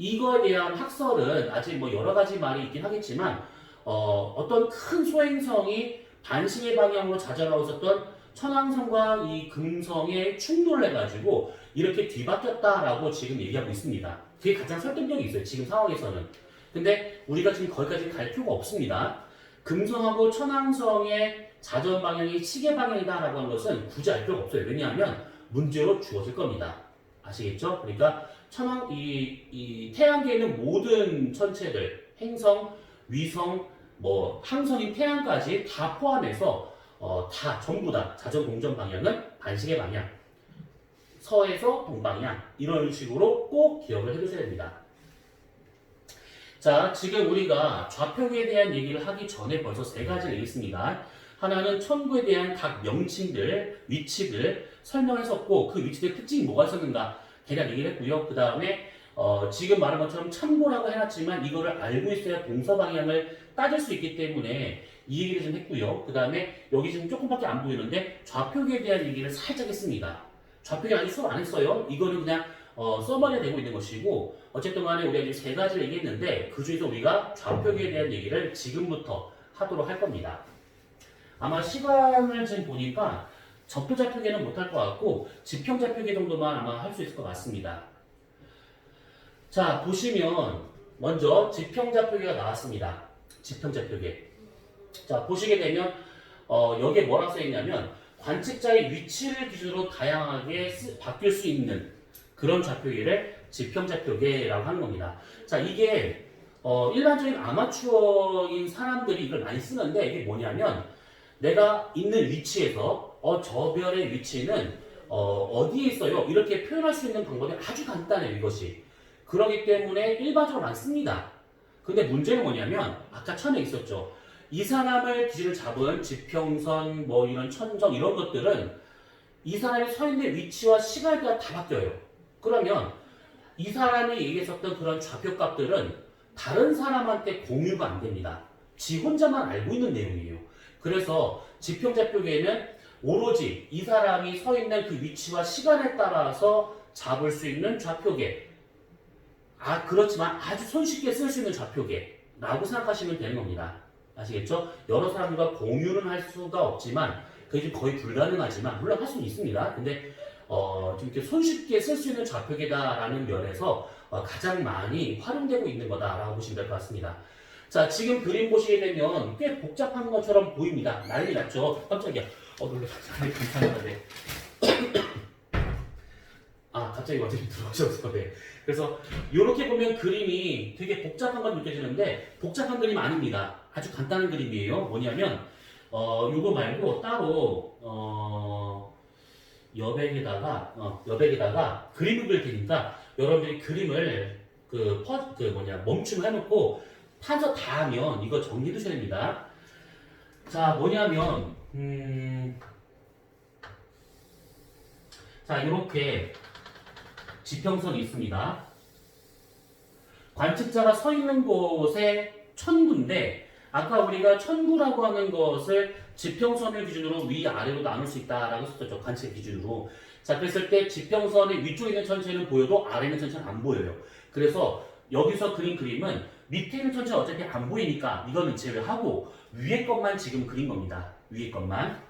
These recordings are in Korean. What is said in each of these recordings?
이거에 대한 학설은 아직 뭐 여러 가지 말이 있긴 하겠지만 어떤 큰 소행성이 반시계 방향으로 자전하고 있었던 천왕성과 이 금성에 충돌을 해가지고 이렇게 뒤바뀌었다라고 지금 얘기하고 있습니다. 그게 가장 설득력이 있어요. 지금 상황에서는. 근데 우리가 지금 거기까지 갈 필요가 없습니다. 금성하고 천왕성의 자전 방향이 시계 방향이다라고 하는 것은 굳이 알 필요가 없어요. 왜냐하면 문제로 주어질 겁니다. 아시겠죠? 그러니까 이 태양계에 있는 모든 천체들, 행성, 위성, 뭐 항성인 태양까지 다 포함해서 다 전부 다 자전 공전 방향은 반시계 방향, 서에서 동방향 이런 식으로 꼭 기억을 해두셔야 됩니다. 자, 지금 우리가 좌표계에 대한 얘기를 하기 전에 벌써 세 가지를 얘기했습니다. 하나는 천구에 대한 각 명칭들, 위치들 설명했었고 그 위치들의 특징이 뭐가 있었는가 대략 얘기를 했고요. 그 다음에 지금 말한 것처럼 참고라고 해놨지만 이거를 알고 있어야 동서 방향을 따질 수 있기 때문에 이 얘기를 좀 했고요. 그 다음에 여기 지금 조금밖에 안 보이는데 좌표계에 대한 얘기를 살짝 했습니다. 좌표계 아직 수업 안 했어요. 이거는 그냥 써머리에 되고 있는 것이고 어쨌든 간에 우리가 지금 세 가지를 얘기했는데 그 중에서 우리가 좌표계에 대한 얘기를 지금부터 하도록 할 겁니다. 아마 시간을 지금 보니까 적도 좌표계는 못할 것 같고 지평 좌표계 정도만 아마 할 수 있을 것 같습니다. 자, 보시면 먼저 지평 좌표계가 나왔습니다. 지평 좌표계. 자, 보시게 되면 여기에 뭐라고 써있냐면 관측자의 위치를 기준으로 다양하게 바뀔 수 있는 그런 좌표계를 지평 좌표계라고 하는 겁니다. 자, 이게 일반적인 아마추어인 사람들이 이걸 많이 쓰는데 이게 뭐냐면 내가 있는 위치에서 저 별의 위치는 어디에 있어요? 이렇게 표현할 수 있는 방법이 아주 간단해요, 이것이. 그렇기 때문에 일반적으로 많습니다. 근데 문제는 뭐냐면 아까 처음에 있었죠. 이 사람을 기준을 잡은 지평선, 뭐 이런 천정 이런 것들은 이 사람이 서 있는 위치와 시간에 따라 다 바뀌어요. 그러면 이 사람이 얘기했었던 그런 좌표값들은 다른 사람한테 공유가 안 됩니다. 지 혼자만 알고 있는 내용이에요. 그래서 지평좌표계는 오로지 이 사람이 서 있는 그 위치와 시간에 따라서 잡을 수 있는 좌표계. 그렇지만 아주 손쉽게 쓸 수 있는 좌표계라고 생각하시면 되는 겁니다. 아시겠죠? 여러 사람들과 공유는 할 수가 없지만 그게 거의 불가능하지만 물론 할 수는 있습니다. 근데 좀 이렇게 손쉽게 쓸 수 있는 좌표계다라는 면에서 가장 많이 활용되고 있는 거다라고 보시면 될 것 같습니다. 자, 지금 그림 보시게 되면 꽤 복잡한 것처럼 보입니다. 난리 났죠? 깜짝이야. 놀라서 괜찮은데. 갑자기 완전히 들어오셔서, 네. 그래서 이렇게 보면 그림이 되게 복잡한 건 느껴지는데 복잡한 그림 아닙니다. 아주 간단한 그림이에요. 뭐냐면 요거 말고 따로 여백에다가 그림을 그릴 테니까 여러분들이 그림을 멈춤을 해놓고 판서 다 하면 이거 정리해 두셔야 됩니다. 자, 뭐냐면 자, 이렇게 지평선이 있습니다. 관측자가 서 있는 곳에 천구인데 아까 우리가 천구라고 하는 것을 지평선을 기준으로 위아래로 나눌 수 있다라고 했었죠. 관측 기준으로. 자, 그랬을 때 지평선의 위쪽에 있는 천체는 보여도 아래에 있는 천체는 안 보여요. 그래서 여기서 그린 그림은 밑에 있는 천체는 어차피 안 보이니까 이거는 제외하고 위에 것만 지금 그린 겁니다. 위에 것만.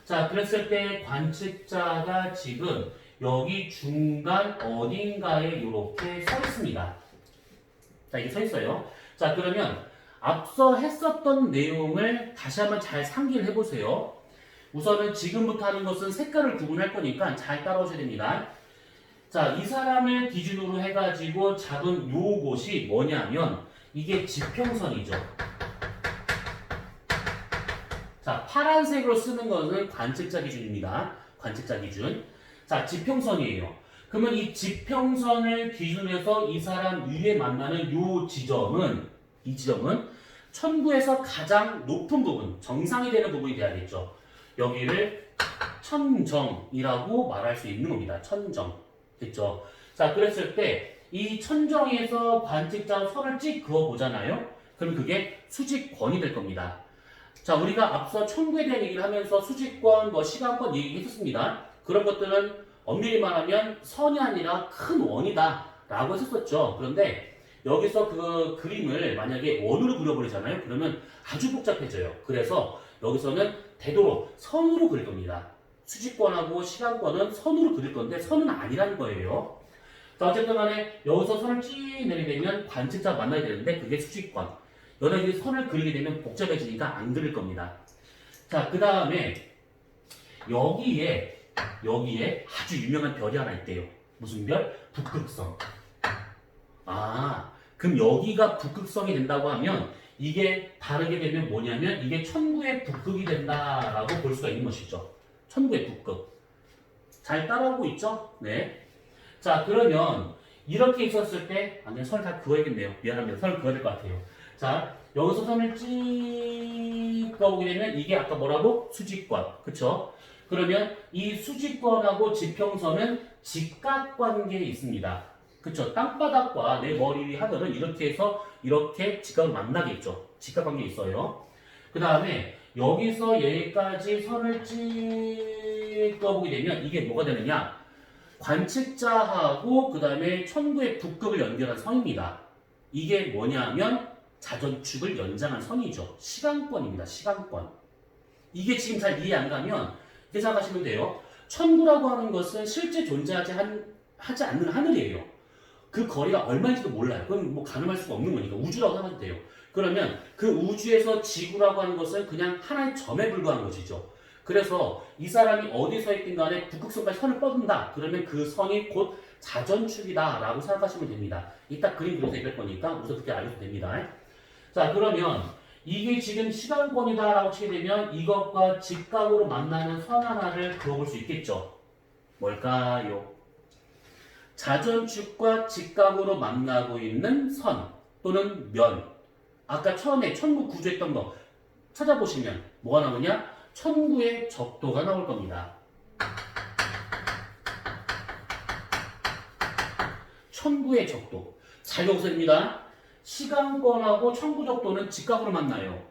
자, 그랬을 때 관측자가 지금 여기 중간 어딘가에 이렇게 서 있습니다. 자, 이게 서 있어요. 자, 그러면 앞서 했었던 내용을 다시 한번 잘 상기를 해보세요. 우선은 지금부터 하는 것은 색깔을 구분할 거니까 잘 따라오셔야 됩니다. 자, 이 사람을 기준으로 해가지고 잡은 요곳이 뭐냐면 이게 지평선이죠. 자, 파란색으로 쓰는 것은 관측자 기준입니다. 관측자 기준. 자, 지평선이에요. 그러면 이 지평선을 기준해서 이 사람 위에 만나는 요 지점은 이 지점은 천구에서 가장 높은 부분, 정상이 되는 부분이 돼야겠죠. 여기를 천정이라고 말할 수 있는 겁니다. 천정. 됐죠? 자, 그랬을 때 이 천정에서 관측자 선을 찍 그어 보잖아요. 그럼 그게 수직권이 될 겁니다. 자, 우리가 앞서 천구에 대한 얘기를 하면서 수직권, 시간권 얘기했었습니다. 그런 것들은 엄밀히 말하면 선이 아니라 큰 원이다 라고 했었죠. 그런데 여기서 그 그림을 만약에 원으로 그려버리잖아요. 그러면 아주 복잡해져요. 그래서 여기서는 되도록 선으로 그릴 겁니다. 수직권하고 시간권은 선으로 그릴 건데 선은 아니라는 거예요. 자, 어쨌든 간에 여기서 선을 쭉 내리게 되면 관측자 만나야 되는데 그게 수직권. 여기에 선을 그리게 되면 복잡해지니까 안 그릴 겁니다. 자, 그 다음에 여기에 아주 유명한 별이 하나 있대요. 무슨 별? 북극성. 아, 그럼 여기가 북극성이 된다고 하면 이게 다르게 되면 뭐냐면 이게 천구의 북극이 된다라고 볼 수가 있는 것이죠. 천구의 북극. 잘 따라오고 있죠? 네. 자, 그러면 이렇게 있었을 때, 아니, 선을 다 그어야겠네요. 미안합니다. 선을 그어야 될 것 같아요. 자, 여기서 선을 쭉 그어보게 되면 이게 아까 뭐라고? 수직권. 그쵸? 그러면 이 수직권하고 지평선은 직각관계에 있습니다. 그쵸? 땅바닥과 내 머리 위 하늘은 이렇게 해서 이렇게 직각으로 만나겠죠. 직각관계에 있어요. 그 다음에 여기서 여기까지 선을 쭉 그어보게 되면 이게 뭐가 되느냐? 관측자하고 그 다음에 천구의 북극을 연결한 선입니다. 이게 뭐냐면 자전축을 연장한 선이죠. 시간권입니다. 시간권. 이게 지금 잘 이해 안 가면 이렇게 생각하시면 돼요. 천구라고 하는 것은 실제 존재하지 않는 하늘이에요. 그 거리가 얼마인지도 몰라요. 그건 뭐 가늠할 수가 없는 거니까 우주라고 하면 돼요. 그러면 그 우주에서 지구라고 하는 것은 그냥 하나의 점에 불과한 것이죠. 그래서 이 사람이 어디 서 있든 간에 북극성까지 선을 뻗는다. 그러면 그 선이 곧 자전축이다 라고 생각하시면 됩니다. 이따 그림 그려서 얘기할 거니까 우선 그렇게 알려도 됩니다. 자, 그러면 이게 지금 시간권이다 라고 치게 되면 이것과 직각으로 만나는 선 하나를 그어볼 수 있겠죠. 뭘까요? 자전축과 직각으로 만나고 있는 선 또는 면. 아까 처음에 천구 구조했던 거 찾아보시면 뭐가 나오냐? 천구의 적도가 나올 겁니다. 천구의 적도. 잘 적으십니다. 시간권하고 천구 적도는 직각으로 만나요.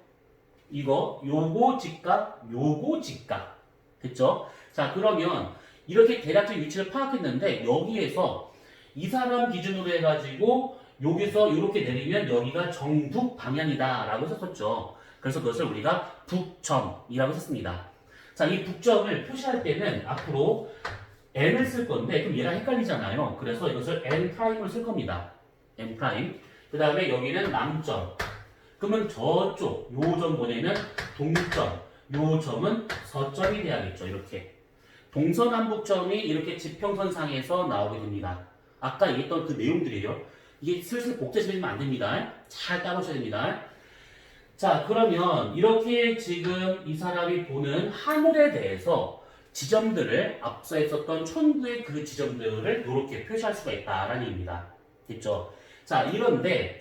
요거 직각, 요거 직각. 됐죠? 자, 그러면 이렇게 대략적인 위치를 파악했는데 여기에서 이 사람 기준으로 해가지고 여기서 이렇게 내리면 여기가 정북 방향이다 라고 했었죠. 그래서 그것을 우리가 북점이라고 했습니다. 자, 이 북점을 표시할 때는 앞으로 n을 쓸 건데 그럼 얘랑 헷갈리잖아요. 그래서 이것을 n''을 쓸 겁니다. n'. 그 다음에 여기는 남점. 그러면 저쪽 요 점 뭐냐면 동점. 요 점은 서점이 돼야겠죠. 이렇게. 동서남북점이 이렇게 지평선상에서 나오게 됩니다. 아까 얘기했던 그 내용들이에요. 이게 슬슬 복잡해지면 안 됩니다. 잘 따라오셔야 됩니다. 자, 그러면 이렇게 지금 이 사람이 보는 하늘에 대해서 지점들을 앞서 했었던 천구의 그 지점들을 이렇게 표시할 수가 있다라는 얘기입니다. 됐죠? 자, 이런데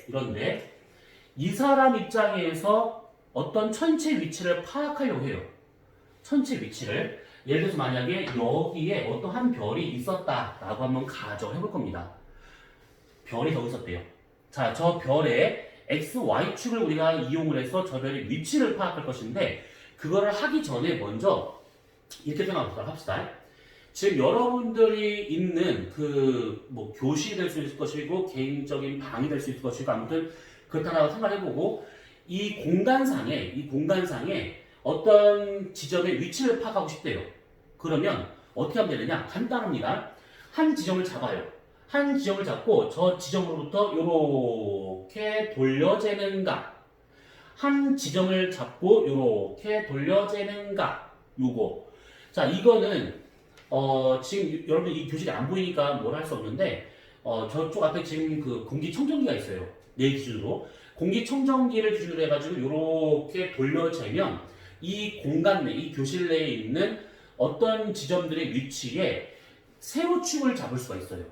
이 사람 입장에서 어떤 천체 위치를 파악하려고 해요. 천체 위치를. 예를 들어서 만약에 여기에 어떤 한 별이 있었다라고 한번 가정을 해볼 겁니다. 별이 저기 있었대요. 자, 저 별의 x, y축을 우리가 이용을 해서 저 별의 위치를 파악할 것인데 그거를 하기 전에 먼저 이렇게 생각하도록 합시다. 지금 여러분들이 있는 그 뭐 교실이 될 수 있을 것이고 개인적인 방이 될 수 있을 것이고 아무튼 그렇다라고 생각해보고 이 공간상에 어떤 지점의 위치를 파악하고 싶대요. 그러면 어떻게 하면 되느냐? 간단합니다. 한 지점을 잡아요. 한 지점을 잡고 저 지점으로부터 이렇게 돌려재는가? 한 지점을 잡고 이렇게 돌려재는가? 요거. 자, 이거는 지금 여러분 이 교실이 안 보이니까 뭘 할 수 없는데 저쪽 앞에 지금 그 공기청정기가 있어요. 내 기준으로. 공기청정기를 기준으로 해가지고 이렇게 돌려재면 이 공간 내, 이 교실 내에 있는 어떤 지점들의 위치에 세로축을 잡을 수가 있어요.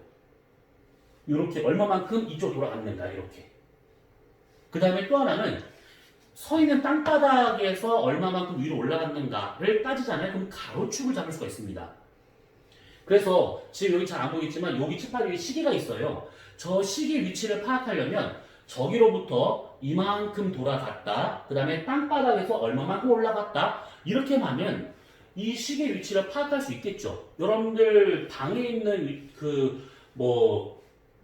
이렇게 얼마만큼 이쪽으로 돌아갔는가 이렇게. 그 다음에 또 하나는 서 있는 땅바닥에서 얼마만큼 위로 올라갔는가를 따지잖아요. 그럼 가로축을 잡을 수가 있습니다. 그래서 지금 여기 잘 안 보이겠지만 여기 칠판 위에 시계가 있어요. 저 시계 위치를 파악하려면 저기로부터 이만큼 돌아갔다. 그 다음에 땅바닥에서 얼마만큼 올라갔다. 이렇게 하면 이 시계 위치를 파악할 수 있겠죠. 여러분들 방에 있는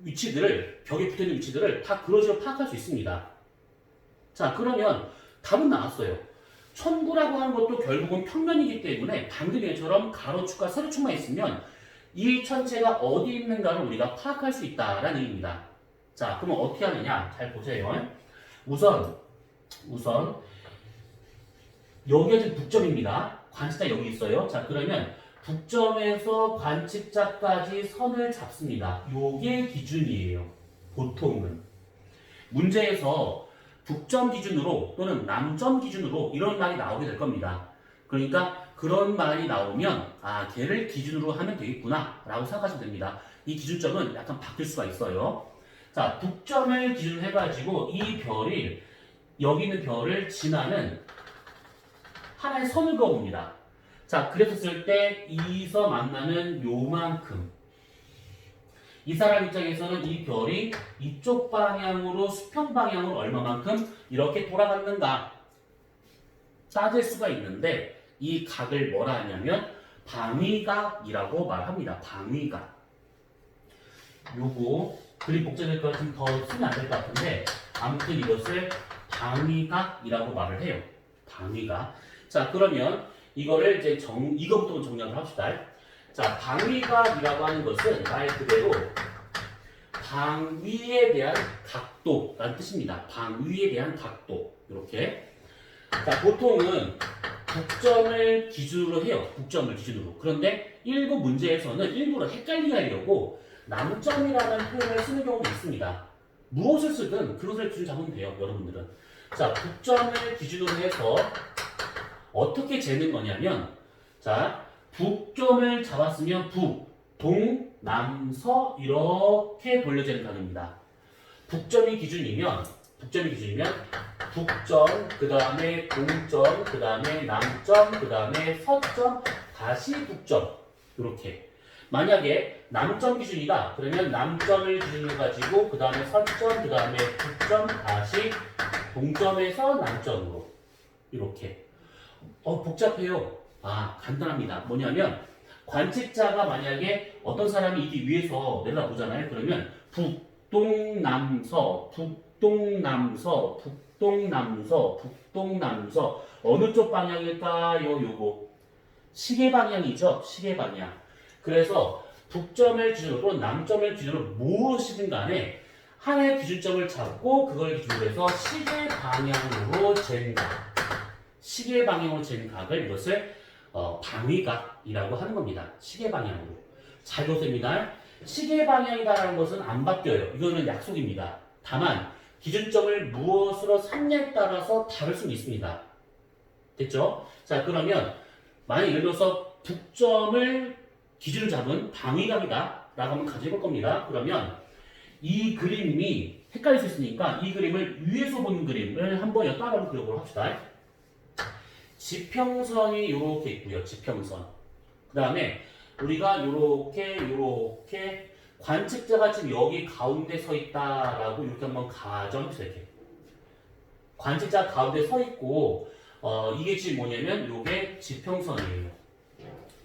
위치들을, 벽에 붙어있는 위치들을 다 그런 식으로 파악할 수 있습니다. 자, 그러면 답은 나왔어요. 천구라고 하는 것도 결국은 평면이기 때문에 방금 얘처럼 가로축과 세로축만 있으면 이 천체가 어디 있는가를 우리가 파악할 수 있다라는 얘기입니다. 자, 그러면 어떻게 하느냐? 잘 보세요. 우선 여기가 지금 북점입니다. 관측자 여기 있어요. 자, 그러면 북점에서 관측자까지 선을 잡습니다. 요게 기준이에요. 보통은. 문제에서 북점 기준으로 또는 남점 기준으로 이런 말이 나오게 될 겁니다. 그러니까 그런 말이 나오면 아, 걔를 기준으로 하면 되겠구나 라고 생각하시면 됩니다. 이 기준점은 약간 바뀔 수가 있어요. 자, 북점을 기준으로 해가지고 이 별이 여기 있는 별을 지나는 하나의 선을 그어봅니다. 자, 그랬었을 때 이서 만나는 요만큼, 이 사람 입장에서는 이 별이 이쪽 방향으로 수평 방향으로 얼마만큼 이렇게 돌아갔는가 따질 수가 있는데 이 각을 뭐라 하냐면 방위각이라고 말합니다. 방위각. 요거 그림 복잡할 것 같으면 더 쓰면 안 될 것 같은데 아무튼 이것을 방위각이라고 말을 해요. 방위각. 자, 그러면 이거를 이제 이거부터 정리를 합시다. 자, 방위각이라고 하는 것은 말 그대로 방위에 대한 각도라는 뜻입니다. 방위에 대한 각도. 이렇게. 자, 보통은 북점을 기준으로 해요. 북점을 기준으로. 그런데 일부 문제에서는 일부러 헷갈리게 하려고 남점이라는 표현을 쓰는 경우도 있습니다. 무엇을 쓰든 그것을 기준 잡으면 돼요, 여러분들은. 자, 북점을 기준으로 해서 어떻게 재는 거냐면, 자, 북점을 잡았으면 북, 동, 남, 서 이렇게 돌려재는 각입니다. 북점이 기준이면 북점, 그 다음에 동점, 그 다음에 남점, 그 다음에 서점, 다시 북점 이렇게. 만약에 남점 기준이다 그러면 남점을 기준으로 가지고 그 다음에 서점, 그 다음에 북점, 다시 동점에서 남점으로 이렇게. 복잡해요. 아, 간단합니다. 뭐냐면 관측자가 만약에 어떤 사람이 이게 위에서 내려다보잖아요. 그러면 북동남서, 북동남서, 북동남서, 북동남서 어느 쪽 방향일까요? 요거 시계 방향이죠. 시계 방향. 그래서 북점을 기준으로 남점을 기준으로 무엇이든 간에 하나의 기준점을 잡고 그걸 기준으로 해서 시계 방향으로 재는 각. 시계 방향으로 재는 각을 이것을 방위각이라고 하는 겁니다. 시계 방향으로. 잘 보십니다. 시계 방향이다라는 것은 안 바뀌어요. 이거는 약속입니다. 다만 기준점을 무엇으로 삼냐에 따라서 다를 수는 있습니다. 됐죠? 자, 그러면 만약 예를 들어서 북점을 기준을 잡은 방위각이다 라고 한번 가져볼 겁니다. 그러면 이 그림이 헷갈릴 수 있으니까 이 그림을 위에서 본 그림을 한번 따라 한번 그려보도록 합시다. 지평선이 이렇게 있고요. 지평선. 그 다음에 우리가 요렇게 관측자가 지금 여기 가운데 서 있다라고 이렇게 한번 가정해보세요. 이렇게. 관측자 가운데 서 있고 이게 지금 뭐냐면 요게 지평선이에요.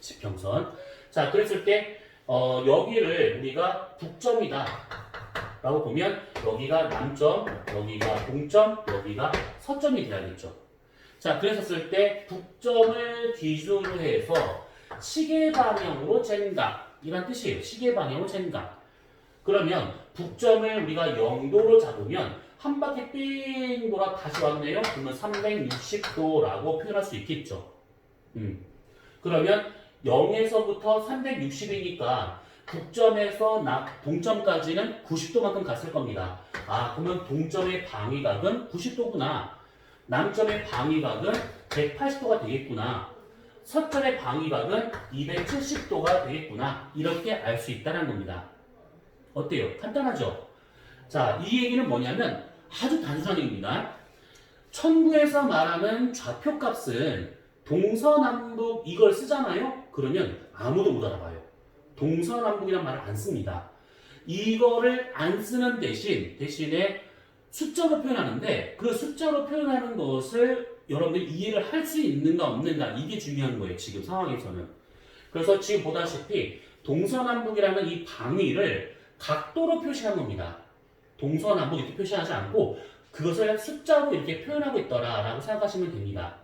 지평선. 자, 그랬을 때 여기를 우리가 북점이다 라고 보면 여기가 남점, 여기가 동점, 여기가 서점이 돼야겠죠. 자, 그랬었을 때 북점을 기준으로 해서 시계 방향으로 잰각 이란 뜻이에요. 시계 방향으로 잰각. 그러면 북점을 우리가 0도로 잡으면 한 바퀴 삥 돌아 다시 왔네요. 그러면 360도라고 표현할 수 있겠죠. 그러면 0에서부터 360이니까 북점에서 동점까지는 90도만큼 갔을 겁니다. 아, 그러면 동점의 방위각은 90도구나. 남점의 방위각은 180도가 되겠구나. 서점의 방위각은 270도가 되겠구나. 이렇게 알 수 있다는 겁니다. 어때요? 간단하죠? 자, 이 얘기는 뭐냐면 아주 단순한 얘기입니다. 천구에서 말하는 좌표값은 동서남북 이걸 쓰잖아요? 그러면 아무도 못 알아봐요. 동서남북이란 말을 안 씁니다. 이거를 안 쓰는 대신에 숫자로 표현하는데 그 숫자로 표현하는 것을 여러분들이 이해를 할 수 있는가 없는가 이게 중요한 거예요. 지금 상황에서는. 그래서 지금 보다시피 동서남북이라는 이 방위를 각도로 표시한 겁니다. 동서남북 이렇게 표시하지 않고 그것을 숫자로 이렇게 표현하고 있더라라고 생각하시면 됩니다.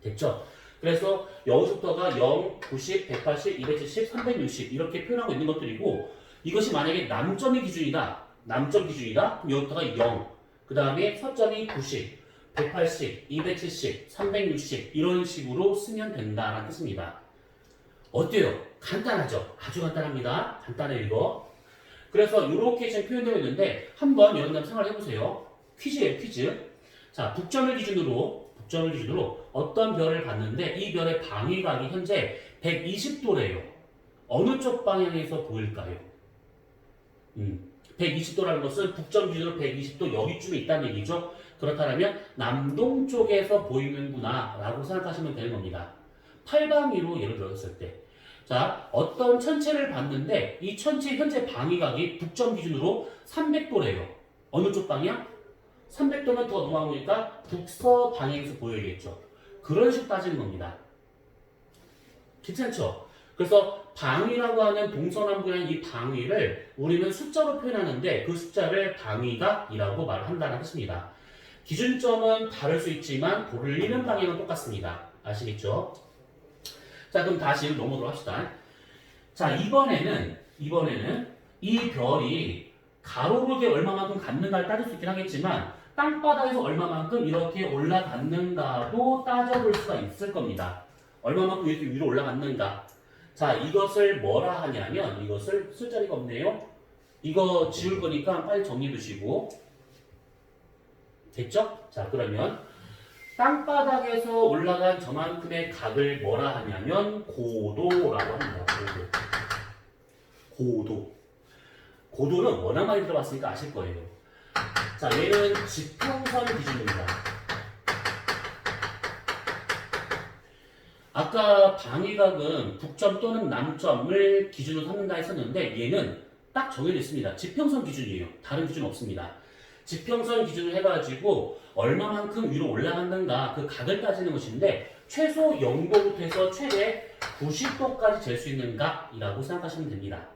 됐죠? 그래서 여기서부터가 0, 90, 180, 270, 360 이렇게 표현하고 있는 것들이고 이것이 만약에 남점이 기준이다. 남점 기준이다. 그럼 여기부터가 0, 그 다음에 서점이 90, 180, 270, 360 이런 식으로 쓰면 된다라는 뜻입니다. 어때요? 간단하죠? 아주 간단합니다. 간단해 이거. 그래서 이렇게 지금 표현되어 있는데 한번 여러분들 생각을 해보세요. 퀴즈예요, 퀴즈. 자, 북점을 기준으로 어떤 별을 봤는데 이 별의 방위각이 현재 120도래요. 어느 쪽 방향에서 보일까요? 120도라는 것은 북점 기준으로 120도 여기쯤에 있다는 얘기죠. 그렇다면 남동쪽에서 보이는구나 라고 생각하시면 되는 겁니다. 팔방위로 예를 들었을 때 자, 어떤 천체를 봤는데 이 천체 현재 방위각이 북점 기준으로 300도래요. 어느 쪽 방향? 300도면 더 넘어가니까 북서 방향에서 보여야겠죠. 그런 식으로 따지는 겁니다. 괜찮죠? 그래서 방위라고 하는 동서남북의 이 방위를 우리는 숫자로 표현하는데 그 숫자를 방위각이라고 말한다는 뜻입니다. 기준점은 다를 수 있지만 돌리는 방향은 똑같습니다. 아시겠죠? 자, 그럼 다시 넘어가도록 합시다. 자, 이번에는 이 별이 가로로게 얼마만큼 갔는가를 따질 수 있긴 하겠지만 땅바닥에서 얼마만큼 이렇게 올라갔는가도 따져볼 수가 있을 겁니다. 얼마만큼 이렇게 위로 올라갔는가. 자, 이것을 뭐라 하냐면 이것을 쓸 자리가 없네요. 이거 지울 거니까 빨리 정리해 두시고 됐죠? 자, 그러면 땅바닥에서 올라간 저만큼의 각을 뭐라 하냐면 고도라고 합니다. 고도는 워낙 많이 들어봤으니까 아실 거예요. 자, 얘는 지평선 기준입니다. 아까 방위각은 북점 또는 남점을 기준으로 삼는다 했었는데 얘는 딱 정해져 있습니다. 지평선 기준이에요. 다른 기준 없습니다. 지평선 기준을 해가지고 얼마만큼 위로 올라갔는가 그 각을 따지는 것인데 최소 0도부터 해서 최대 90도까지 잴 수 있는 각이라고 생각하시면 됩니다.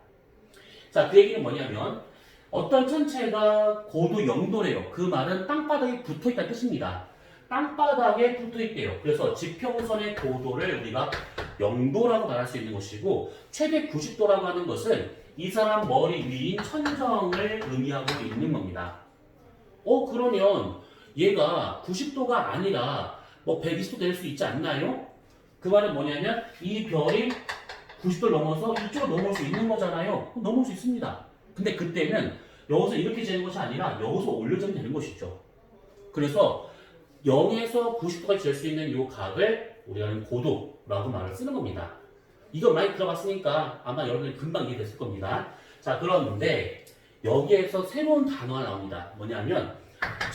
자, 그 얘기는 뭐냐면 어떤 천체가 고도 0도래요. 그 말은 땅바닥에 붙어있다는 뜻입니다. 땅바닥에 붙어있대요. 그래서 지평선의 고도를 우리가 0도라고 말할 수 있는 것이고 최대 90도라고 하는 것은 이 사람 머리 위인 천정을 의미하고 있는 겁니다. 그러면 얘가 90도가 아니라 뭐 120도 될 수 있지 않나요? 그 말은 뭐냐면 이 별이 90도를 넘어서 이쪽으로 넘어올 수 있는 거잖아요. 넘어올 수 있습니다. 근데 그때는 여기서 이렇게 재는 것이 아니라 여기서 올려주면 되는 것이죠. 그래서 0에서 90도까지 잴 수 있는 이 각을 우리가 고도라고 말을 쓰는 겁니다. 이거 많이 들어봤으니까 아마 여러분들이 금방 이해됐을 겁니다. 자, 그런데 여기에서 새로운 단어가 나옵니다. 뭐냐면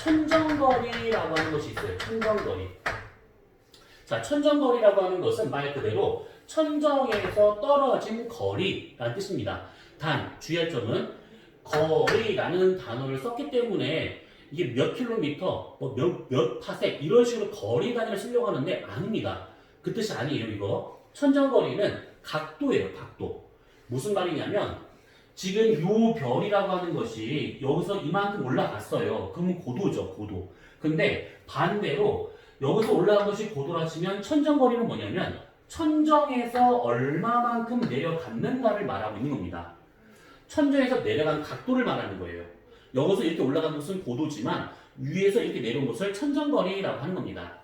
천정거리라고 하는 것이 있어요. 천정거리. 자, 천정거리라고 하는 것은 말 그대로 천정에서 떨어진 거리라는 뜻입니다. 단, 주의할 점은 거리라는 단어를 썼기 때문에 이게 몇 킬로미터, 몇 파섹 이런 식으로 거리 단위를 쓰려고 하는데 아닙니다. 그 뜻이 아니에요, 이거. 천정거리는 각도예요, 각도. 무슨 말이냐면 지금 요 별이라고 하는 것이 여기서 이만큼 올라갔어요. 그러면 고도죠, 고도. 근데 반대로 여기서 올라간 것이 고도라 치면 천정거리는 뭐냐면 천정에서 얼마만큼 내려갔는가를 말하고 있는 겁니다. 천정에서 내려간 각도를 말하는 거예요. 여기서 이렇게 올라간 것은 고도지만 위에서 이렇게 내려온 것을 천정거리라고 하는 겁니다.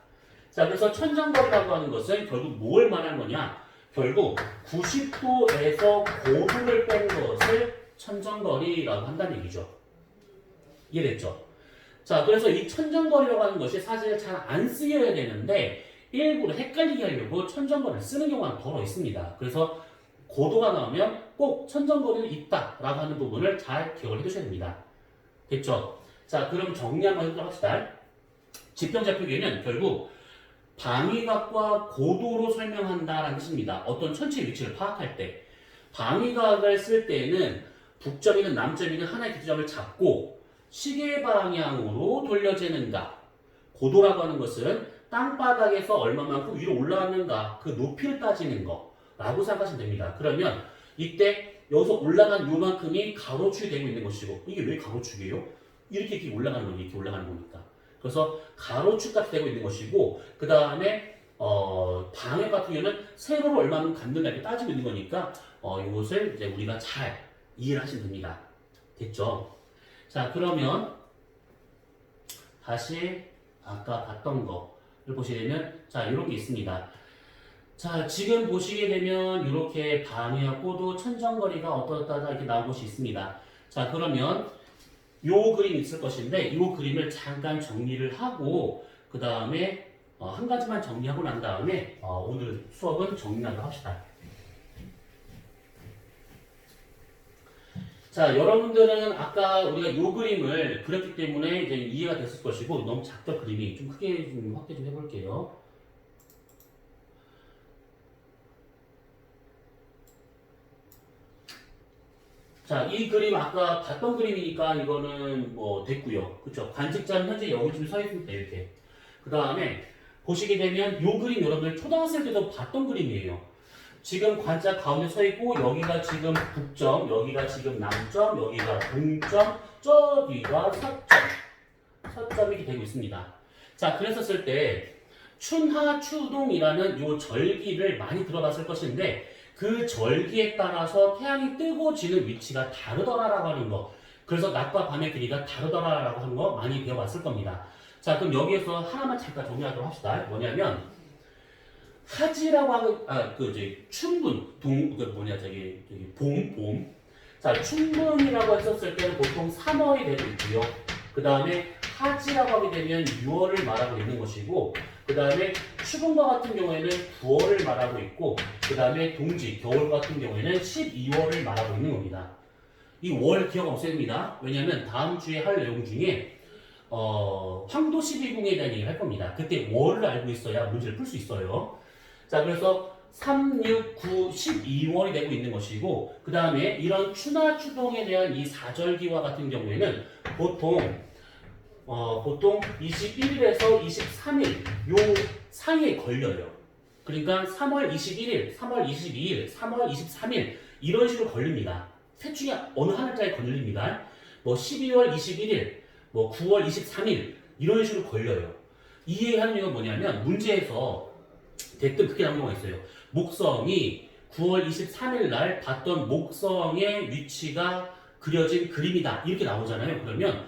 자, 그래서 천정거리라고 하는 것은 결국 뭘 말하는 거냐? 결국 90도에서 고도를 뺀 것을 천정거리라고 한다는 얘기죠. 이해됐죠? 자, 그래서 이 천정거리라고 하는 것이 사실 잘 안 쓰여야 되는데 일부러 헷갈리게 하려고 천정거리를 쓰는 경우가 더러 있습니다. 그래서 고도가 나오면 꼭 천정거리는 있다라고 하는 부분을 잘 기억을 해두셔야 됩니다. 됐죠? 자, 그럼 정리 한번 해보도록 합시다. 지평좌표계는 결국 방위각과 고도로 설명한다라는 뜻입니다. 어떤 천체의 위치를 파악할 때 방위각을 쓸 때는 북점이든 남점이든 하나의 기준점을 잡고 시계 방향으로 돌려재는가. 고도라고 하는 것은 땅바닥에서 얼마만큼 위로 올라갔는가 그 높이를 따지는 거라고 생각하시면 됩니다. 그러면 이때 여기서 올라간 요만큼이 가로축이 되고 있는 것이고 이게 왜 가로축이에요? 이렇게 올라가는 거니 이렇게 올라가는 거니까. 그래서 가로축 값이 되고 있는 것이고 그 다음에 방역 같은 경우는 세로로 얼마나 갖는가 이렇게 따지고 있는 거니까 이것을 이제 우리가 잘 이해를 하시면 됩니다. 됐죠? 자 그러면 다시 아까 봤던 거를 보시게 되면 자 이런 게 있습니다. 자 지금 보시게 되면 이렇게 방위하고도 천정거리가 어떠다 이렇게 나온 것이 있습니다. 자 그러면 요 그림이 있을 것인데 요 그림을 잠깐 정리를 하고 그 다음에 한 가지만 정리하고 난 다음에 오늘 수업은 정리하도록 합시다. 자, 여러분들은 아까 우리가 요 그림을 그렸기 때문에 이제 이해가 됐을 것이고 너무 작죠 그림이 좀 크게 좀 확대 좀 해볼게요. 자, 이 그림 아까 봤던 그림이니까 이거는 뭐 됐고요. 그쵸? 관측자는 현재 여기쯤 서 있습니다. 이렇게. 그 다음에 보시게 되면 요 그림 여러분들 초등학생 때도 봤던 그림이에요. 지금 관자 가운데 서 있고 여기가 지금 북점, 여기가 지금 남점, 여기가 동점, 저 뒤가 서점 이렇게 되고 있습니다. 자, 그랬었을 때 춘하 추동이라는 요 절기를 많이 들어봤을 것인데 그 절기에 따라서 태양이 뜨고 지는 위치가 다르더라라고 하는 거. 그래서 낮과 밤의 길이가 다르더라라고 하는 거 많이 배워봤을 겁니다. 자, 그럼 여기에서 하나만 잠깐 정리하도록 합시다. 뭐냐면 하지라고 하는 이제 춘분 봄. 자, 춘분이라고 했었을 때는 보통 3월이 되고 있고요. 그 다음에 하지라고 하게 되면 6월을 말하고 있는 것이고 그 다음에 추분과 같은 경우에는 9월을 말하고 있고 그 다음에 동지, 겨울 같은 경우에는 12월을 말하고 있는 겁니다. 이 월 기억 없애야 됩니다. 왜냐하면 다음 주에 할 내용 중에 황도 12궁에 대한 얘기를 할 겁니다. 그때 월을 알고 있어야 문제를 풀 수 있어요. 자, 그래서 3, 6, 9, 12월이 되고 있는 것이고 그 다음에 이런 추나 추동에 대한 이 사절기와 같은 경우에는 보통 21일에서 23일 요 사이에 걸려요. 그러니까 3월 21일, 3월 22일, 3월 23일 이런 식으로 걸립니다. 셋 중에 어느 하나짜리 걸립니다. 뭐 12월 21일, 뭐 9월 23일 이런 식으로 걸려요. 이 얘기하는 이유가 뭐냐면 문제에서 대뜸 그렇게 나온 경우가 있어요. 목성이 9월 23일 날 봤던 목성의 위치가 그려진 그림이다 이렇게 나오잖아요. 그러면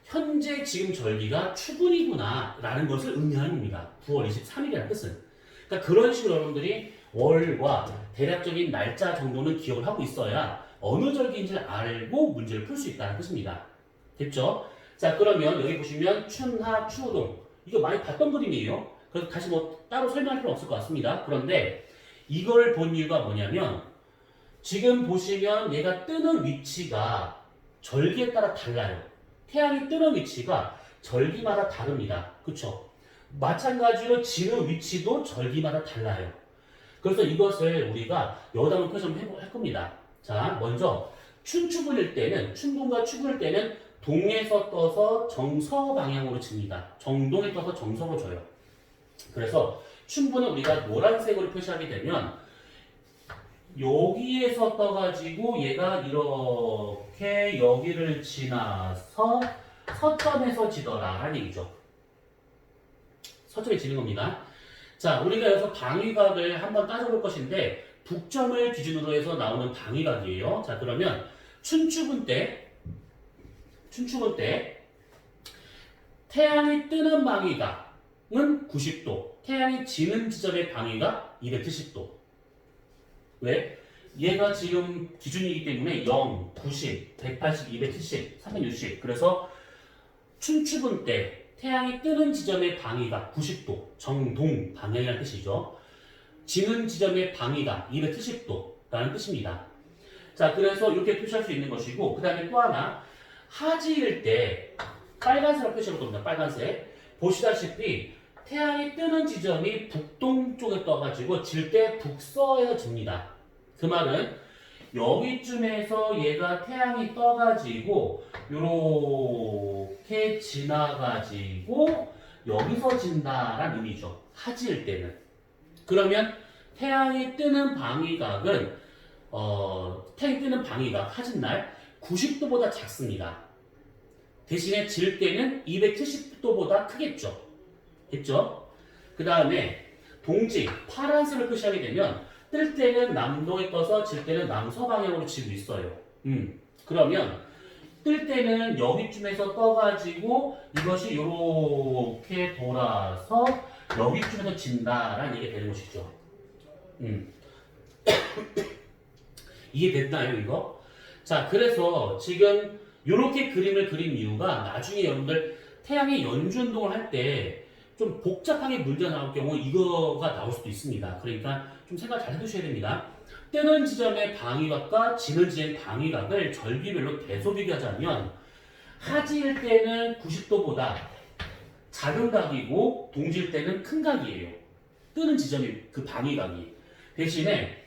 현재 지금 절기가 추분이구나 라는 것을 의미하는 겁니다. 9월 23일이라는 뜻은. 그러니까 그런 식으로 여러분들이 월과 대략적인 날짜 정도는 기억을 하고 있어야 어느 절기인지를 알고 문제를 풀 수 있다는 뜻입니다. 됐죠? 자, 그러면 여기 보시면 춘하 추동 이거 많이 봤던 그림이에요. 그래서 다시 뭐 따로 설명할 필요 없을 것 같습니다. 그런데 이걸 본 이유가 뭐냐면 지금 보시면 얘가 뜨는 위치가 절기에 따라 달라요. 태양이 뜨는 위치가 절기마다 다릅니다. 그쵸? 마찬가지로 지는 위치도 절기마다 달라요. 그래서 이것을 우리가 여담을 할 겁니다. 자, 먼저 춘추분일 때는 춘분과 추분일 때는 동에서 떠서 정서 방향으로 칩니다. 정동에 떠서 정서로 줘요. 그래서 춘분은 우리가 노란색으로 표시하게 되면 여기에서 떠가지고 얘가 이렇게 여기를 지나서 서점에서 지더라라는 얘기죠. 서점에 지는 겁니다. 자, 우리가 여기서 방위각을 한번 따져볼 것인데 북점을 기준으로 해서 나오는 방위각이에요. 자, 그러면 춘추분 때 태양이 뜨는 방위각은 90도, 태양이 지는 지점의 방위각 270도. 왜? 얘가 지금 기준이기 때문에 0, 90, 180, 270, 360. 그래서 춘추분 때 태양이 뜨는 지점의 방위각 90도, 정동 방향이라는 뜻이죠. 지는 지점의 방위각 270도라는 뜻입니다. 자, 그래서 이렇게 표시할 수 있는 것이고, 그 다음에 또 하나, 하지일 때 빨간색으로 표시할 겁니다. 빨간색. 보시다시피 태양이 뜨는 지점이 북동쪽에 떠가지고 질 때 북서에서 집니다. 그 말은 여기쯤에서 얘가 태양이 떠가지고 요렇게 지나가지고 여기서 진다라는 의미죠. 하지일 때는. 그러면 태양이 뜨는 방위각은 태양이 뜨는 방위가 하진 날 90도보다 작습니다. 대신에 질 때는 270도보다 크겠죠. 됐죠? 그 다음에 동지, 파란색을 표시하게 되면 뜰 때는 남동에 떠서 질 때는 남서방향으로 지고 있어요. 그러면 뜰 때는 여기쯤에서 떠가지고 이것이 이렇게 돌아서 여기쯤에서 진다라는 얘기가 되는 것이죠. 이해됐나요, 이거? 자, 그래서 지금 이렇게 그림을 그린 이유가 나중에 여러분들 태양의 연주운동을 할 때 좀 복잡하게 문제가 나올 경우 이거가 나올 수도 있습니다. 그러니까 좀 생각 잘 해두셔야 됩니다. 뜨는 지점의 방위각과 지는 지점의 방위각을 절기별로 대소 비교하자면 하지일 때는 90도보다 작은 각이고 동지일 때는 큰 각이에요. 뜨는 지점이 그 방위각이. 대신에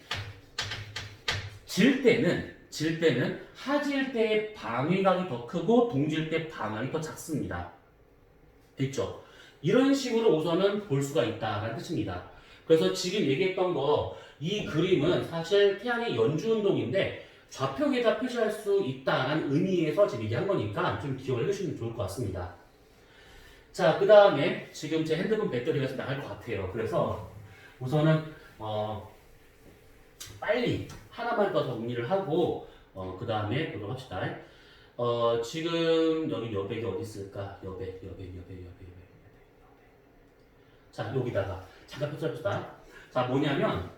질 때는 하지일 때의 방위각이 더 크고 동지일 때 방위각이 더 작습니다. 됐죠? 이런 식으로 우선은 볼 수가 있다는 뜻입니다. 그래서 지금 얘기했던 거, 이 그림은 사실 태양의 연주운동인데 좌표계에다 표시할 수 있다는 의미에서 지금 얘기한 거니까 좀 기억을 해주시면 좋을 것 같습니다. 자, 그 다음에 지금 제 핸드폰 배터리가 나갈 것 같아요. 그래서 우선은 빨리 하나만 더 정리를 하고 그 다음에 보도록 합시다. 지금 여기 여백이 어디 있을까? 여백. 자, 여기다가 잠깐 펼쳐봅시다. 자, 뭐냐면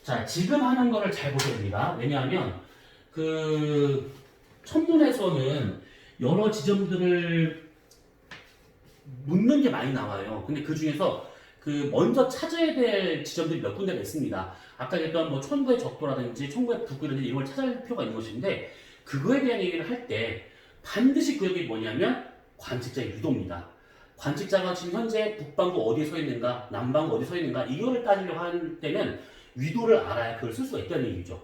자, 지금 하는 거를 잘 보셔야 됩니다. 왜냐하면 그 천문에서는 여러 지점들을 묻는 게 많이 나와요. 근데 그 중에서 그 먼저 찾아야 될 지점들이 몇 군데가 있습니다. 아까 얘기했던 뭐 천구의 적도라든지 천구의 북구라든지 이런 걸 찾아야 필요가 있는 것인데 그거에 대한 얘기를 할 때 반드시 그 얘기 뭐냐면 관측자의 유도입니다. 관측자가 지금 현재 북반구 어디에 서 있는가, 남반구 어디에 서 있는가 이거를 따지려고 할 때는 위도를 알아야 그걸 쓸 수가 있다는 얘기죠.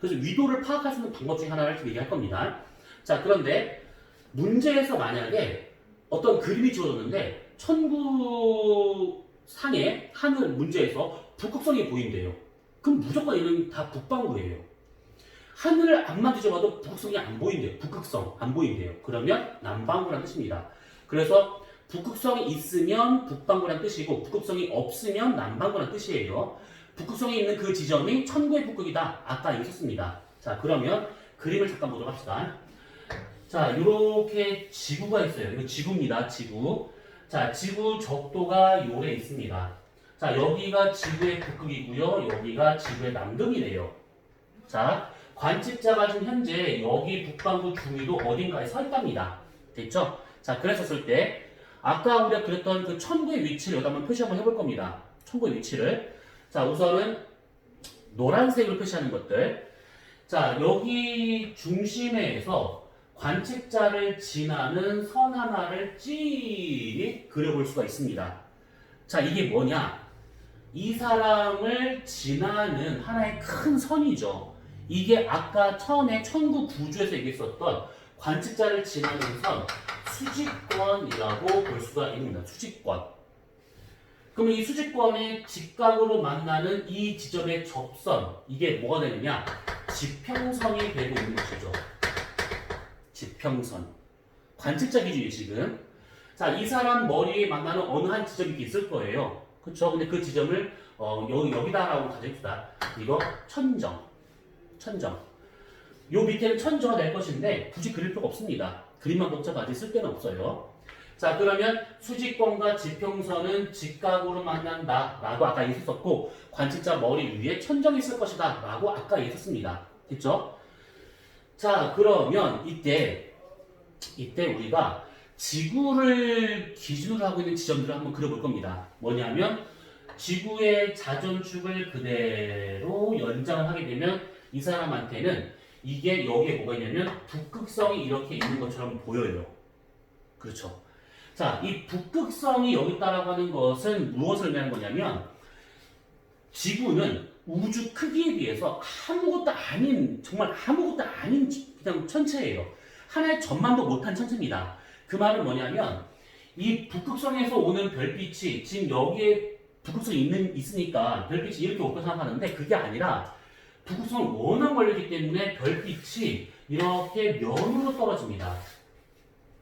그래서 위도를 파악할 수 있는 방법 중에 하나를 얘기할 겁니다. 자, 그런데 문제에서 만약에 어떤 그림이 지워졌는데 천구상의 하늘 문제에서 북극성이 보인대요. 그럼 무조건 이는 다 북반구예요. 하늘을 앞만 뒤져봐도 북극성이 안 보인대요. 북극성 안 보인대요. 그러면 남반구라는 뜻입니다. 그래서 북극성이 있으면 북반구라는 뜻이고 북극성이 없으면 남반구라는 뜻이에요. 북극성이 있는 그 지점이 천구의 북극이다. 아까 있었습니다. 자, 그러면 그림을 잠깐 보도록 합시다. 자, 이렇게 지구가 있어요. 이거 지구입니다. 지구. 자, 지구 적도가 요래 있습니다. 자, 여기가 지구의 북극이고요. 여기가 지구의 남극이래요. 자, 관측자가 지금 현재 여기 북반구 중위도 어딘가에 서 있답니다. 됐죠? 자, 그랬었을 때 아까 우리가 그렸던 그 천구의 위치를 여기다 한번 표시 한번 해볼 겁니다. 천구의 위치를. 자, 우선은 노란색으로 표시하는 것들. 자, 여기 중심에서 관측자를 지나는 선 하나를 찌릿 그려볼 수가 있습니다. 자, 이게 뭐냐? 이 사람을 지나는 하나의 큰 선이죠. 이게 아까 처음에 천구 구조에서 얘기했었던 관측자를 지나는 선, 수직권이라고 볼 수가 있습니다. 수직권. 그럼 이 수직권의 직각으로 만나는 이 지점의 접선, 이게 뭐가 되느냐? 지평선이 되고 있는 것이죠. 지평선. 관측자 기준이 지금. 자, 이 사람 머리에 만나는 어느 한 지점이 있을 거예요. 그쵸? 근데 그 지점을 여기다라고 가져봅시다. 이거 천정. 요 밑에는 천정가 될 것인데 굳이 그릴 필요가 없습니다. 그림만 복잡하지 쓸 데는 없어요. 자, 그러면 수직권과 지평선은 직각으로 만난다 라고 아까 있었고 관측자 머리 위에 천정이 있을 것이다 라고 아까 있었습니다. 됐죠? 자, 그러면 이때 우리가 지구를 기준으로 하고 있는 지점들을 한번 그려볼 겁니다. 뭐냐면 지구의 자전축을 그대로 연장을 하게 되면 이 사람한테는 이게 여기에 뭐가 있냐면 북극성이 이렇게 있는 것처럼 보여요. 그렇죠? 자, 이 북극성이 여기 있다라고 하는 것은 무엇을 의미하는 거냐면 지구는 우주 크기에 비해서 아무것도 아닌, 정말 아무것도 아닌 그냥 천체예요. 하나의 점만도 못한 천체입니다. 그 말은 뭐냐면 이 북극성에서 오는 별빛이 지금 여기에 북극성이 있으니까 별빛이 이렇게 올 거 생각하는데 그게 아니라 북극성은 워낙 멀리 때문에 별빛이 이렇게 면으로 떨어집니다.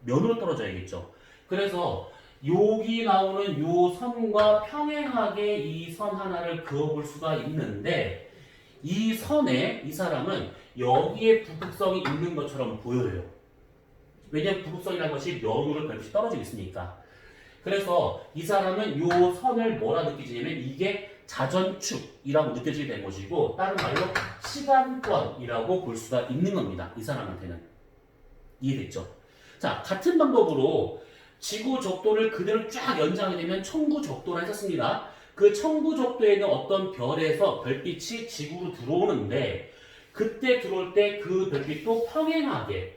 면으로 떨어져야겠죠. 그래서 여기 나오는 요 선과 평행하게 이 선 하나를 그어볼 수가 있는데 이 선에 이 사람은 여기에 북극성이 있는 것처럼 보여요. 왜냐하면 북극성이라는 것이 면으로 별빛이 떨어지고 있으니까. 그래서 이 사람은 요 선을 뭐라 느끼지냐면 이게 자전축이라고 느껴지게 된 것이고 다른 말로 시간권이라고 볼 수가 있는 겁니다. 이 사람한테는. 이해됐죠? 자, 같은 방법으로 지구 적도를 그대로 쫙 연장하게 되면 청구 적도라 했었습니다. 그 청구 적도에는 어떤 별에서 별빛이 지구로 들어오는데 그때 들어올 때 그 별빛도 평행하게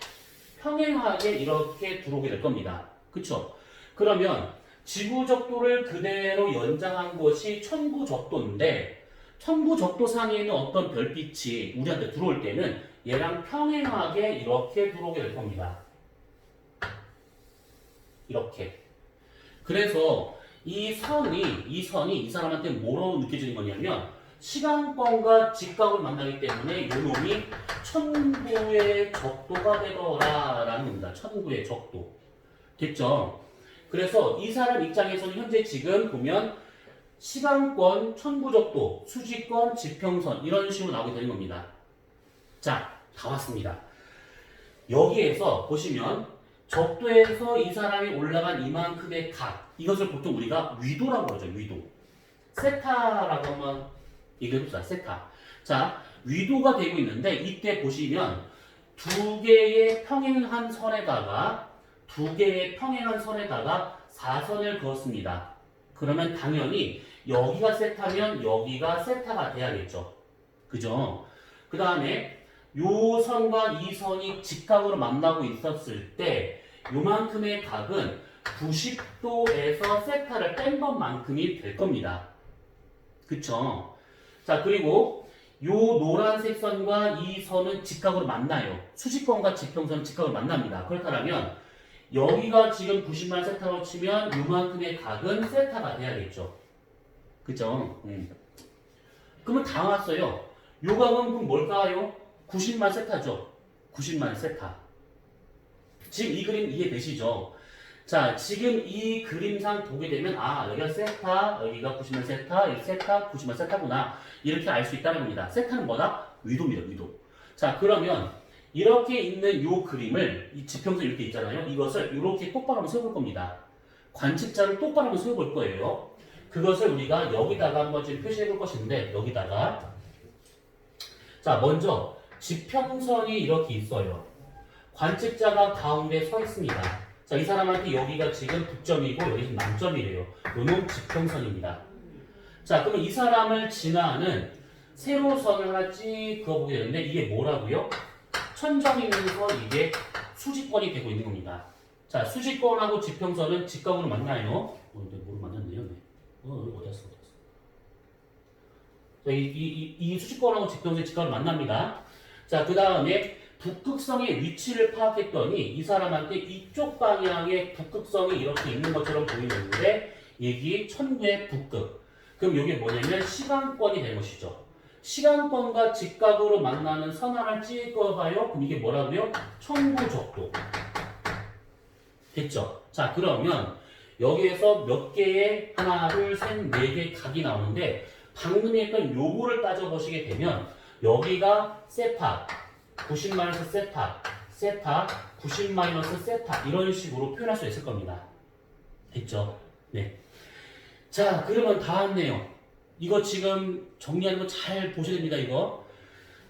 이렇게 들어오게 될 겁니다. 그쵸? 그러면 지구 적도를 그대로 연장한 것이 천구 적도인데 천구 적도 상에는 어떤 별빛이 우리한테 들어올 때는 얘랑 평행하게 이렇게 들어오게 될 겁니다. 이렇게. 그래서 이 선이 이 사람한테 뭐로 느껴지는 거냐면 시간권과 직각을 만나기 때문에 이 놈이 천구의 적도가 되더라 라는 겁니다. 천구의 적도. 됐죠? 그래서 이 사람 입장에서는 현재 지금 보면 시간권, 천구적도, 수직권, 지평선 이런 식으로 나오게 되는 겁니다. 자, 다 왔습니다. 여기에서 보시면 적도에서 이 사람이 올라간 이만큼의 각 이것을 보통 우리가 위도라고 그러죠. 위도. 세타라고 한번 얘기해봅시다. 세타. 자, 위도가 되고 있는데 이때 보시면 두 개의 평행한 선에다가 사선을 그었습니다. 그러면 당연히 여기가 세타면 여기가 세타가 돼야겠죠. 그죠? 그 다음에 요 선과 이 선이 직각으로 만나고 있었을 때 요만큼의 각은 90도에서 세타를 뺀 것만큼이 될 겁니다. 그쵸? 자, 그리고 요 노란색 선과 이 선은 직각으로 만나요. 수직권과 지평선은 직각으로 만납니다. 그렇다면 여기가 지금 90만 세타로 치면 요만큼의 각은 세타가 돼야겠죠. 그죠? 그러면 다 왔어요. 요 각은 그럼 뭘까요? 90만 세타죠. 90만 세타. 지금 이 그림 이해되시죠? 자, 지금 이 그림상 보게 되면 여기가 세타, 여기가 90만 세타, 여기 세타, 90만 세타구나. 이렇게 알 수 있다는 겁니다. 세타는 뭐다? 위도입니다. 위도. 자, 그러면 이렇게 있는 요 그림을 이 지평선 이렇게 있잖아요. 이것을 이렇게 똑바로 한번 세워볼 겁니다. 관측자를 똑바로 한번 세워볼 거예요. 그것을 우리가 여기다가 한번 좀 표시해 볼 것인데 여기다가 자, 먼저 지평선이 이렇게 있어요. 관측자가 가운데 서 있습니다. 자, 이 사람한테 여기가 지금 북점이고 여기는 남점이래요. 요놈 지평선입니다. 자, 그러면 이 사람을 지나는 세로선을 하나 찍 그어보게 되는데 이게 뭐라고요? 천정이면서 이게 수직권이 되고 있는 겁니다. 자, 수직권하고 지평선은 직각으로 만나요. 근데 뭐로 만났네요? 네. 어디 갔어? 자, 이 수직권하고 지평선이 직각으로 만납니다. 자, 그 다음에 북극성의 위치를 파악했더니 이 사람한테 이쪽 방향에 북극성이 이렇게 있는 것처럼 보이는데 여기 천구의 북극. 그럼 이게 뭐냐면 시간권이 된 것이죠. 시간권과 직각으로 만나는 선 하나를 찍어봐요. 그럼 이게 뭐라고요? 천구적도. 됐죠? 자, 그러면 여기에서 몇 개의 하나, 둘, 셋, 네 개의 각이 나오는데 방금 했던 요거를 따져보시게 되면 여기가 세타, 90- 세타, 세타, 90- 세타 이런 식으로 표현할 수 있을 겁니다. 됐죠? 네. 자, 그러면 다 왔네요. 이거 지금 정리하는 거 잘 보셔야 됩니다, 이거.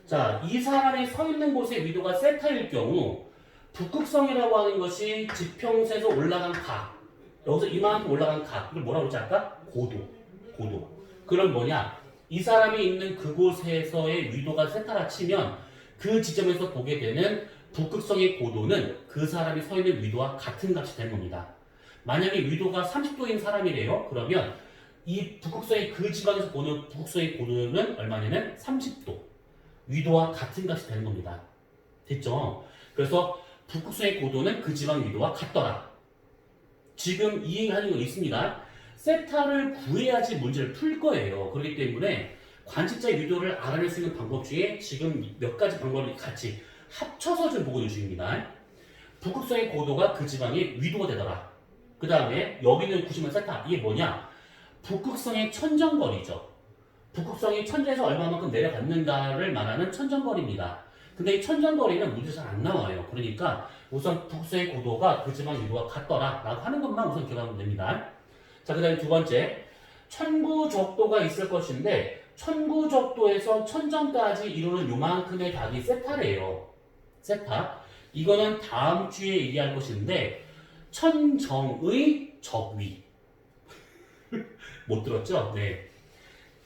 자, 이 사람이 서 있는 곳의 위도가 세타일 경우 북극성이라고 하는 것이 지평선에서 올라간 각, 여기서 이만큼 올라간 각, 이걸 뭐라고 그랬지 아까? 고도. 그럼 뭐냐? 이 사람이 있는 그곳에서의 위도가 세타라 치면 그 지점에서 보게 되는 북극성의 고도는 그 사람이 서 있는 위도와 같은 값이 되는 겁니다. 만약에 위도가 30도인 사람이래요. 그러면 이 북극성의 그 지방에서 보는 북극성의 고도는 얼마냐면 30도. 위도와 같은 값이 되는 겁니다. 됐죠? 그래서 북극성의 고도는 그 지방 위도와 같더라. 지금 이 얘기하는 거 있습니다. 세타를 구해야지 문제를 풀 거예요. 그렇기 때문에 관측자의 위도를 알아낼 수 있는 방법 중에 지금 몇 가지 방법을 같이 합쳐서 좀 보고 있는 중입니다. 북극성의 고도가 그 지방의 위도가 되더라. 그 다음에 여기는 90만 세타. 이게 뭐냐? 북극성의 천정거리죠. 북극성이 천장에서 얼마만큼 내려갔는가를 말하는 천정거리입니다. 근데 이 천정거리는 문제 잘 안 나와요. 그러니까 우선 북극성의 고도가 그 지방 위도가 같더라 라고 하는 것만 우선 기억하면 됩니다. 자, 그 다음에 두 번째, 천구적도가 있을 것인데 천구적도에서 천정까지 이루는 요만큼의 각이 세타래요. 세타. 이거는 다음 주에 얘기할 것인데 천정의 적위. 못 들었죠? 네.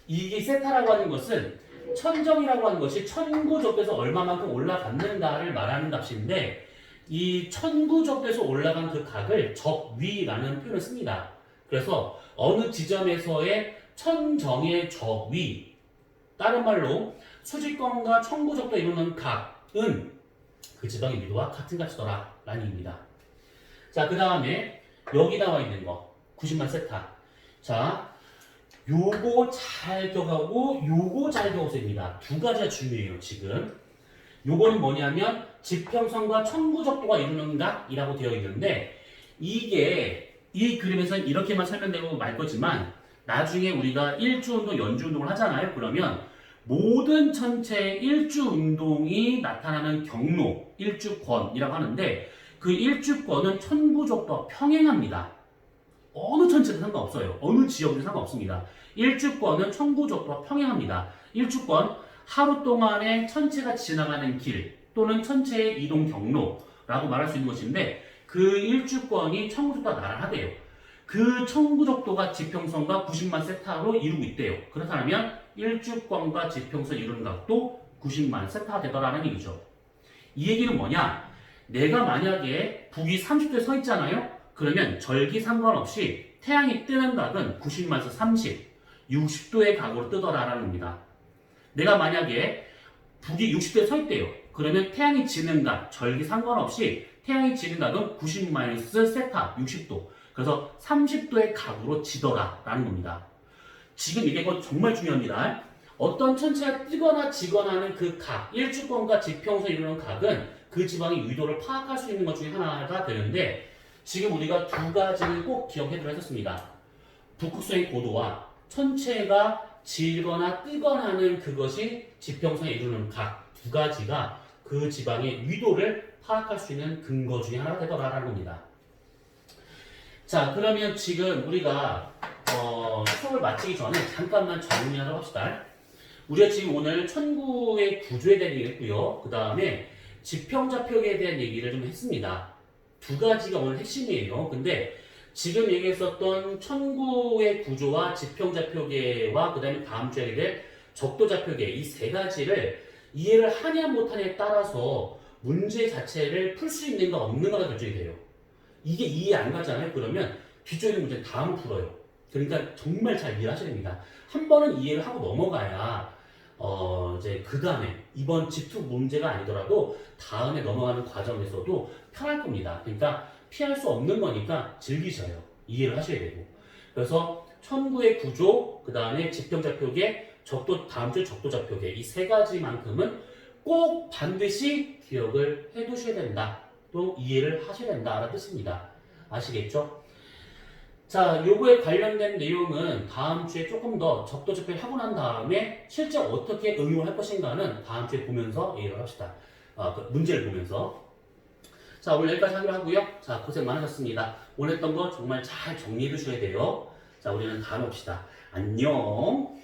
이게 세타라고 하는 것은 천정이라고 하는 것이 천구적도에서 얼마만큼 올라갔는가를 말하는 값인데 이 천구적도에서 올라간 그 각을 적위라는 표현을 씁니다. 그래서 어느 지점에서의 천정의 적위, 다른 말로 수직권과 천구적도 이루는 각은 그 지방의 위도와 같은 값이더라 라는 얘기입니다. 자, 그 다음에 여기 나와 있는 거 90만 세타. 자, 요거 잘 기억하고 요거 잘 기억하셔야 됩니다. 두 가지가 중요해요. 지금 요거는 뭐냐면 지평선과 천구적도가 이루는 각이라고 되어 있는데 이게 이 그림에서는 이렇게만 설명되고 말 거지만 나중에 우리가 일주운동, 연주운동을 하잖아요. 그러면 모든 천체의 일주운동이 나타나는 경로, 일주권이라고 하는데 그 일주권은 천구적도와 평행합니다. 어느 천체도 상관없어요. 어느 지역도 상관없습니다. 일주권은 천구적도와 평행합니다. 일주권, 하루 동안에 천체가 지나가는 길 또는 천체의 이동 경로라고 말할 수 있는 것인데 그 일주권이 천구적도와 나란하대요. 그 천구적도가 지평선과 90만 세타로 이루고 있대요. 그렇다면 일주권과 지평선 이루는 각도 90만 세타가 되더라는 얘기죠. 이 얘기는 뭐냐? 내가 만약에 북위 30도에 서 있잖아요. 그러면 절기 상관없이 태양이 뜨는 각은 90만에서 30, 60도의 각으로 뜨더라라는 겁니다. 내가 만약에 북위 60도에 서 있대요. 그러면 태양이 지는 각, 절기 상관없이 태양이 지는 각은 90마이너스 세타, 60도. 그래서 30도의 각으로 지더라라는 겁니다. 지금 이게 정말 중요합니다. 어떤 천체가 뜨거나 지거나 하는 그 각, 일주권과 지평선 이루는 각은 그 지방의 위도를 파악할 수 있는 것 중에 하나가 되는데 지금 우리가 두 가지를 꼭 기억해두라 했었습니다. 북극성의 고도와 천체가 질거나 뜨거나 하는 그것이 지평선에 이루는 각 두 가지가 그 지방의 위도를 파악할 수 있는 근거 중에 하나가 되더라라는 겁니다. 자, 그러면 지금 우리가 수업을 마치기 전에 잠깐만 정리하도록 합시다. 우리가 지금 오늘 천구의 구조에 대한 얘기를 했고요. 그 다음에 지평좌표계에 대한 얘기를 좀 했습니다. 두 가지가 오늘 핵심이에요. 근데 지금 얘기했었던 천구의 구조와 지평좌표계와 그 다음에 다음 주에 얘기할 될 적도좌표계 이 세 가지를 이해를 하냐 못하냐에 따라서 문제 자체를 풀 수 있는가 없는가가 결정이 돼요. 이게 이해 안 가잖아요. 그러면 뒤쪽에 있는 문제는 다음을 풀어요. 그러니까 정말 잘 이해하셔야 됩니다. 한 번은 이해를 하고 넘어가야 이제 그 다음에 이번 집투 문제가 아니더라도 다음에 넘어가는 과정에서도 편할 겁니다. 그러니까 피할 수 없는 거니까 즐기셔요. 이해를 하셔야 되고. 그래서 천구의 구조, 그 다음에 지평좌표계, 적도 다음 주 적도좌표계 이 세 가지만큼은 꼭 반드시 기억을 해두셔야 된다. 또 이해를 하셔야 된다라는 뜻입니다. 아시겠죠? 자, 요거에 관련된 내용은 다음 주에 조금 더 적도접표를 하고 난 다음에 실제 어떻게 응용을 할 것인가는 다음 주에 보면서 얘기를 합시다. 그 문제를 보면서. 자, 오늘 여기까지 하기로 하고요. 자, 고생 많으셨습니다. 오늘 했던 거 정말 잘 정리해 두셔야 돼요. 자, 우리는 다음에 봅시다. 안녕.